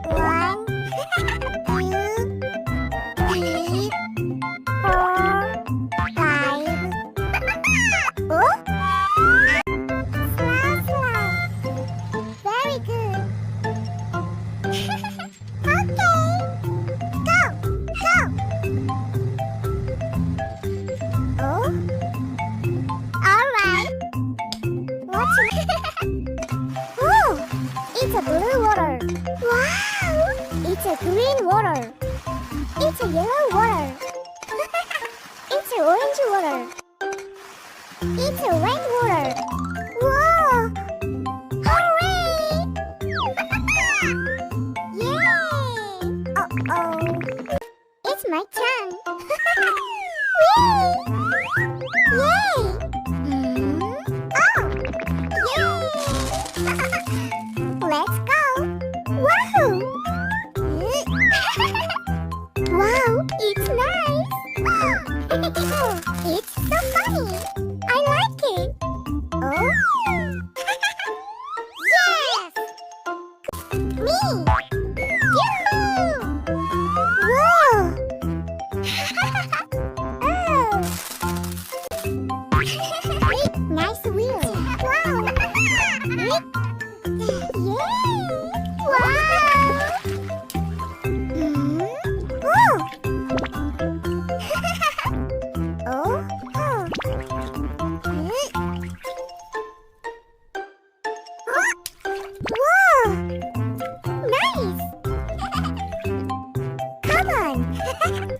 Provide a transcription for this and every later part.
One, two, three, four, five. Oh? Slide, slide. Very good. Okay. Go, go. Oh? All right. What's Oh, it's a blue water. Wow! It's a green water. It's a yellow water. It's a orange water. It's a red water. Whoa! Hooray! Yay! Uh-oh. It's my turn. Whee! Yay! Oh! Yay! Let's go! Woohoo! Wow, it's nice! It's so funny! I like it! Oh? Yes! Me! Yoo-hoo! Whoa! Oh! Nice wheel! Wow! Yay! Wow! Oh! Oh? Oh! Whoa! Nice! Come on!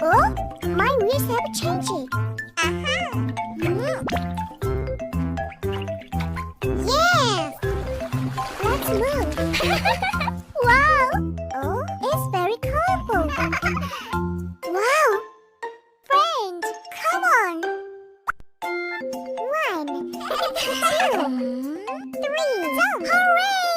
Oh? My wheels have changed. Yes! Let's move! Wow! Oh, it's very colorful. Wow! Friend, come on! 1, 2, 3, jump! Hooray!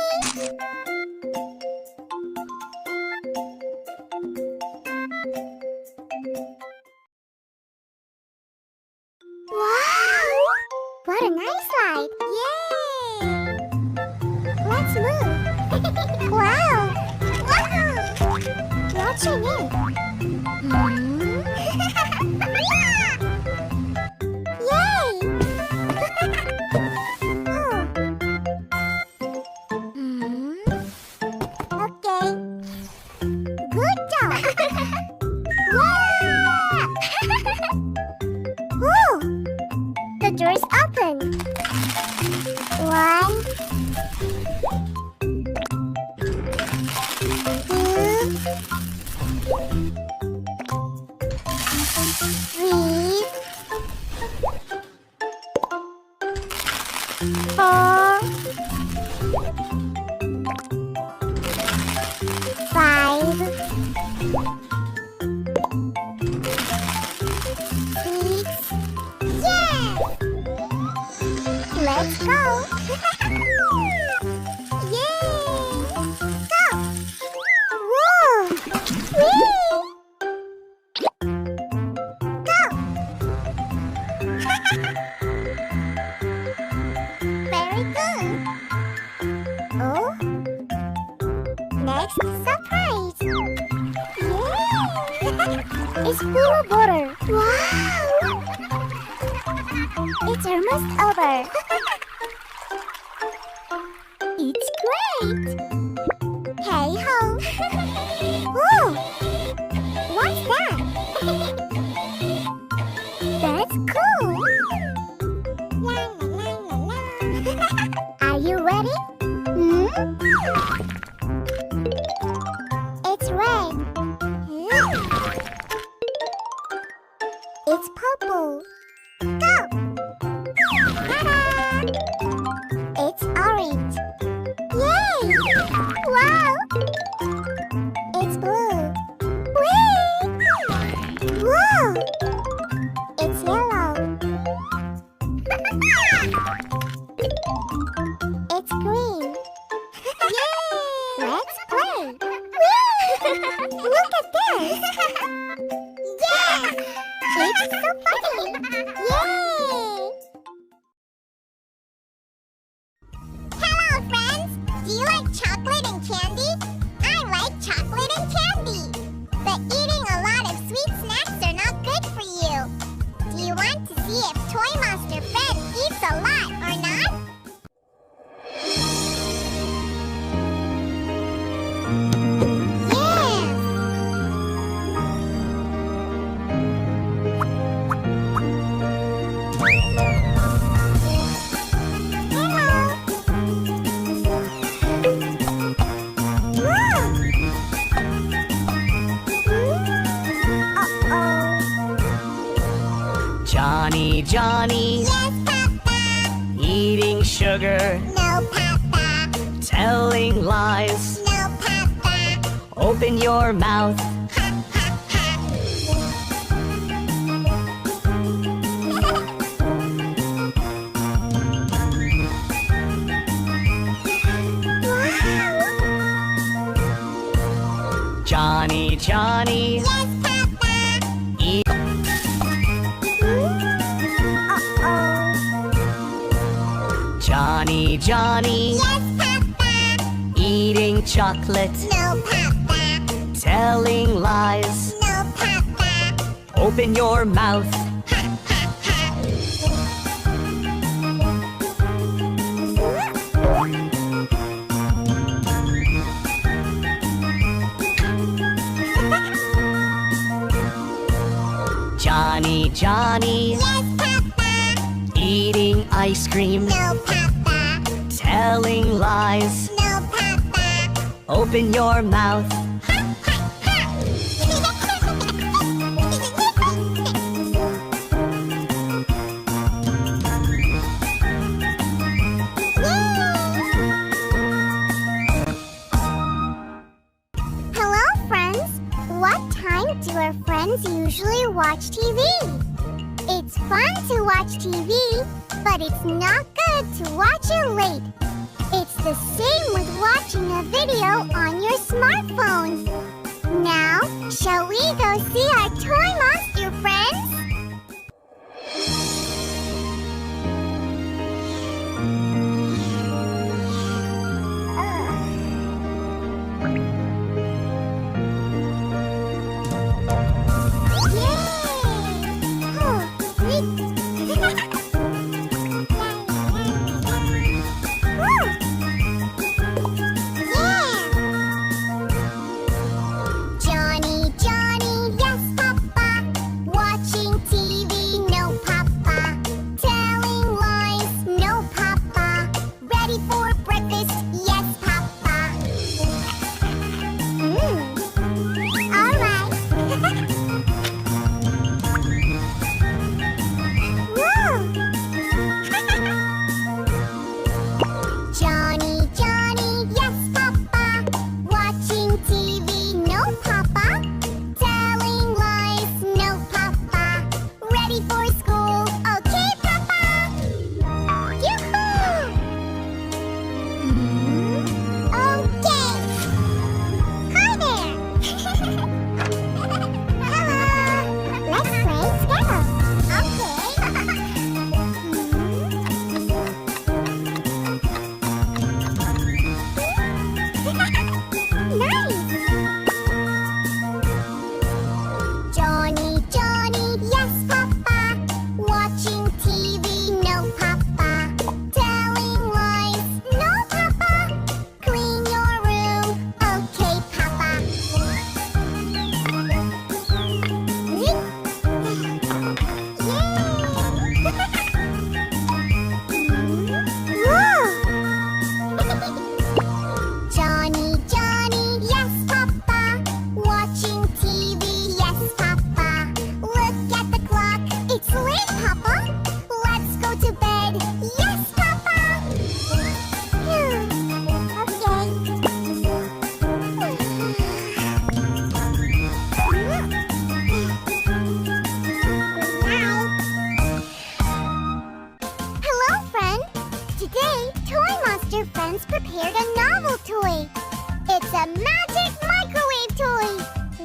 Wow! What a nice slide! Yay! Let's move! Wow! Wow! What's your name? Yay! Oh. Okay. Good job! Yeah! Whoa! The door is open. 1, 2, 3, 4, 5, 6. Yes! Let's go! Yay! Go! Whoa! Whee! Go! Very good! Oh? Next surprise! Yay! It's full of water! Wow! It's almost over! It's great! Hey ho! Whoa! What's that? That's cool! La la la la la! Are you ready? It's red! It's purple! Go! Ta-da! It's orange! Yay! Wow! It's blue! Whee! Whoa! It's yellow! It's green! Yay! chocolate and candy? I like chocolate and candy. But eating a lot of sweet snacks are not good for you. Do you want to see if Toy Monster Fred eats a lot or not? Johnny, Yes, Papa. eating sugar, No, Papa. telling lies. No, Papa. Open your mouth. Johnny, Yes, Papa. eat. Johnny, Yes, Papa. eating chocolate, No, Papa. telling lies. No, Papa. Open your mouth. Johnny, Yes, Papa. eating ice cream, No, Papa. telling lies. No, Papa. Open your mouth. Hello, friends. What time do our friends usually watch TV? It's fun to watch TV, but it's not good to watch it late. It's the same with watching a video on your smartphones. Now, shall we go see our toy monster friends? Johnny, yes, Papa. Watching TV, no, Papa. Telling lies, no, Papa. Ready for breakfast, yes, Papa. All right. Johnny, yes, Papa. Watching TV, no, Papa. Telling lies, no, Papa. Ready for school, okay, Papa? Yoo-hoo! Okay. Hi there. Hello. Let's play together. Okay. Nice. Johnny, yes, Papa. Watching TV, no, Papa. Telling lies, no, Papa. Clean your room, okay, Papa. Johnny, yes, Papa. Watching TV, yes, Papa. Look at the clock, it's late, Papa. Let's go to bed, yes, Papa. Hello, friend. Today, Toy Monster Friends prepared a novel toy. It's a magic microwave toy.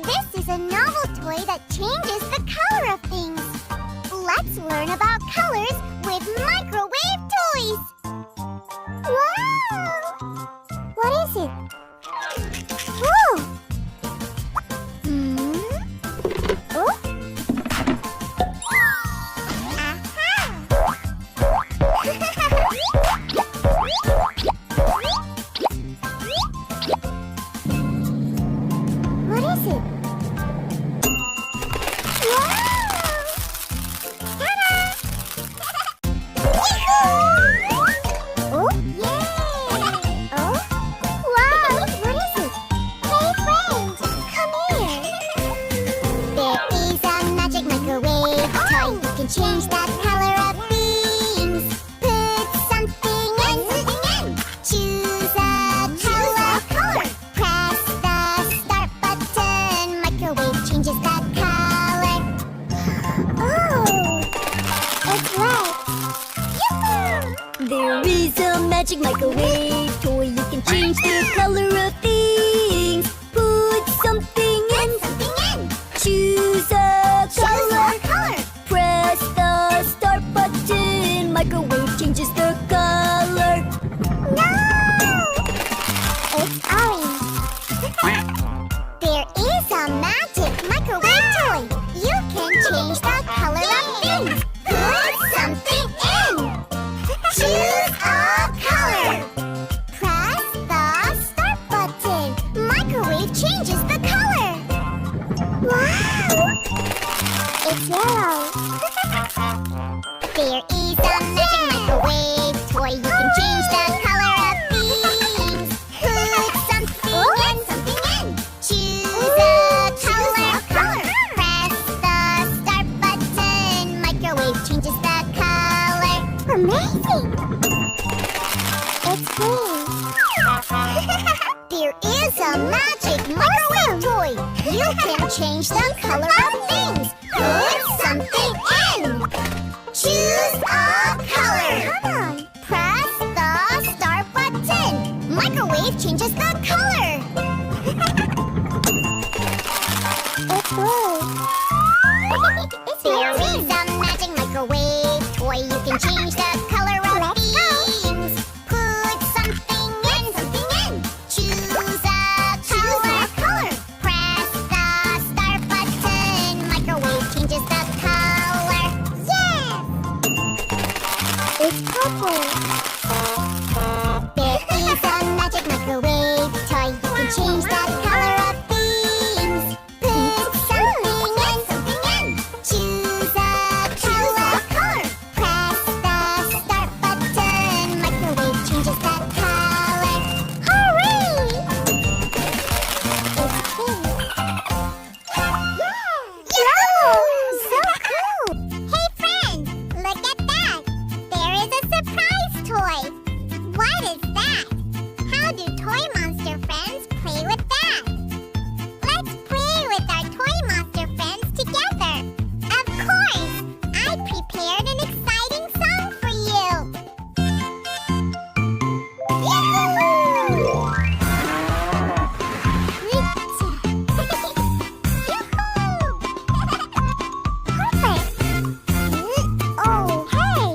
This is a novel toy that changes the color of things. Let's learn about colors with microwave toys. Wow! What is it? is a magic microwave toy. You can change the color of things. Put something in. Choose a color. Press the start button. Microwave changes the color. No! It's orange. There is a magic microwave toy. You can change the color of things. Put something in. Choose a color. Press the start button. Microwave changes the color. Wow! It's yellow. There is a magic microwave toy. You can change the color of things. Put something in. Choose a color. Press the start button. Microwave changes the color. Amazing! It's green. There is a magic microwave toy. You can change the color of things. Put something in. Choose a color. Come on. Press the start button. Microwave changes the color. It's blue. There is a magic microwave toy. You can change the color of things. Put something in. Choose a color. Press the start button. Microwave changes the color. Yes! It's purple. There is a magic microwave toy. You can change the color of things. Put something in. Choose a color. Press the start button. Microwave changes the color. Hurry! It's pink. Yellow! So cool! Hey friends, look at that! There is a surprise toy. What is that? How do toy monster friends play with that? Let's play with our toy monster friends together. Of course, I prepared an exciting song for you. Yahoo! Perfect. Oh, hey.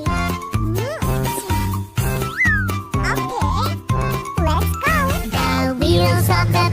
Okay, let's go. The wheels of the